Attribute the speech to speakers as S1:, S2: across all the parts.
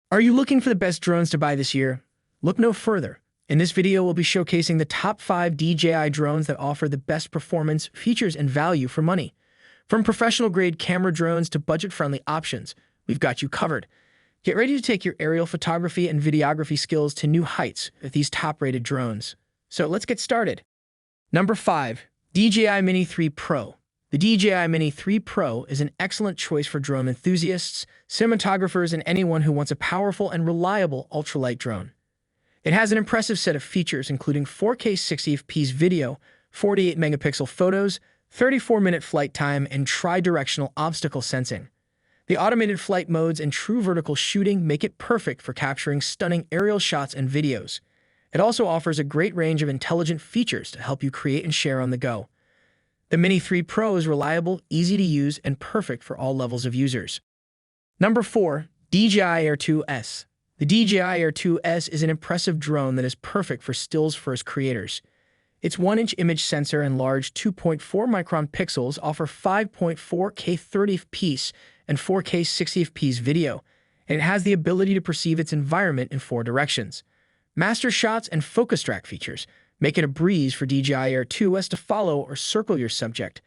S1: Are you looking for the best drones to buy this year? Look no further. In this video, we'll be showcasing the top 5 DJI drones that offer the best performance, features, and value for money. From professional-grade camera drones to budget-friendly options, we've got you covered. Get ready to take your aerial photography and videography skills to new heights with these top-rated drones. So let's get started. Number 5. DJI Mini 3 Pro. The DJI Mini 3 Pro is an excellent choice for drone enthusiasts, cinematographers, and anyone who wants a powerful and reliable ultralight drone. It has an impressive set of features including 4K 60 fps video, 48 megapixel photos, 34-minute flight time, and tri-directional obstacle sensing. The automated flight modes and true vertical shooting make it perfect for capturing stunning aerial shots and videos. It also offers a great range of intelligent features to help you create and share on the go. The Mini 3 Pro is reliable, easy to use, and perfect for all levels of users. Number 4. DJI Air 2S. The DJI Air 2S is an impressive drone that is perfect for stills-first creators. Its 1-inch image sensor and large 2.4-micron pixels offer 5.4K 30 fps and 4K 60 fps video, and it has the ability to perceive its environment in 4 directions. Master shots and focus track features make it a breeze for DJI Air 2S to follow or circle your subject.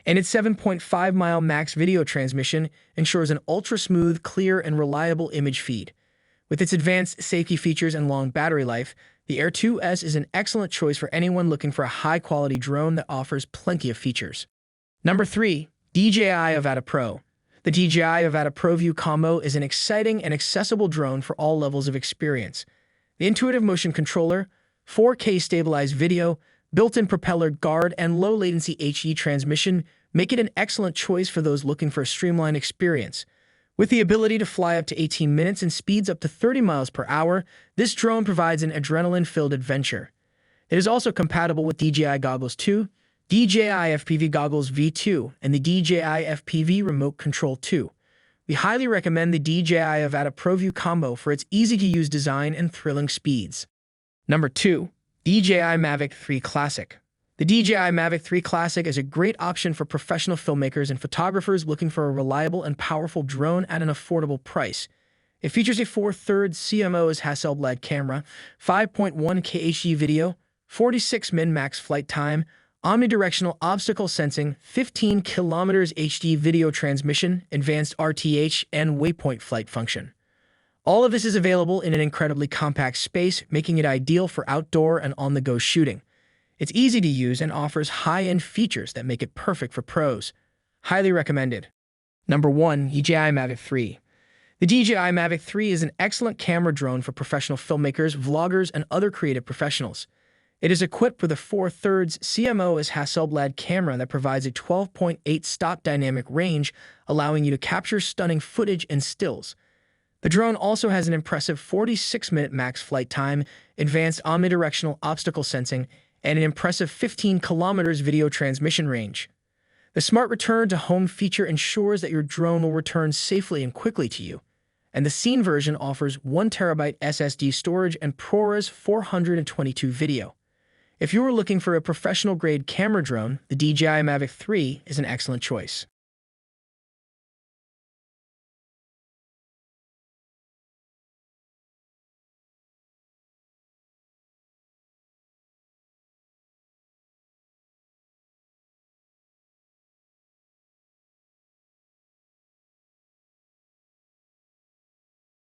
S1: And its 7.5-mile max video transmission ensures an ultra-smooth, clear, and reliable image feed. With its advanced safety features and long battery life, the Air 2S is an excellent choice for anyone looking for a high-quality drone that offers plenty of features. Number 3. DJI Avata Pro. The DJI Avata Pro View combo is an exciting and accessible drone for all levels of experience. The intuitive motion controller, 4K stabilized video, built-in propeller guard, and low-latency HD transmission make it an excellent choice for those looking for a streamlined experience. With the ability to fly up to 18 minutes and speeds up to 30 miles per hour, this drone provides an adrenaline-filled adventure. It is also compatible with DJI Goggles 2, DJI FPV Goggles V2, and the DJI FPV Remote Control 2. We highly recommend the DJI Avata Pro View combo for its easy-to-use design and thrilling speeds. Number 2. DJI Mavic 3 Classic. The DJI Mavic 3 Classic is a great option for professional filmmakers and photographers looking for a reliable and powerful drone at an affordable price. It features a 4/3 CMOS Hasselblad camera, 5.1K HD video, 46 min max flight time, omnidirectional obstacle sensing, 15 km HD video transmission, advanced RTH, and waypoint flight function. All of this is available in an incredibly compact space, making it ideal for outdoor and on-the-go shooting. It's easy to use and offers high-end features that make it perfect for pros. Highly recommended. Number 1. DJI Mavic 3. The DJI Mavic 3 is an excellent camera drone for professional filmmakers, vloggers, and other creative professionals. It is equipped with a 4/3 CMOS Hasselblad camera that provides a 12.8 stop dynamic range, allowing you to capture stunning footage and stills. The drone also has an impressive 46-minute max flight time, advanced omnidirectional obstacle sensing, and an impressive 15 kilometers video transmission range. The Smart Return to Home feature ensures that your drone will return safely and quickly to you. And the Scene version offers 1 terabyte SSD storage and ProRes 422 video. If you are looking for a professional-grade camera drone, the DJI Mavic 3 is an excellent choice.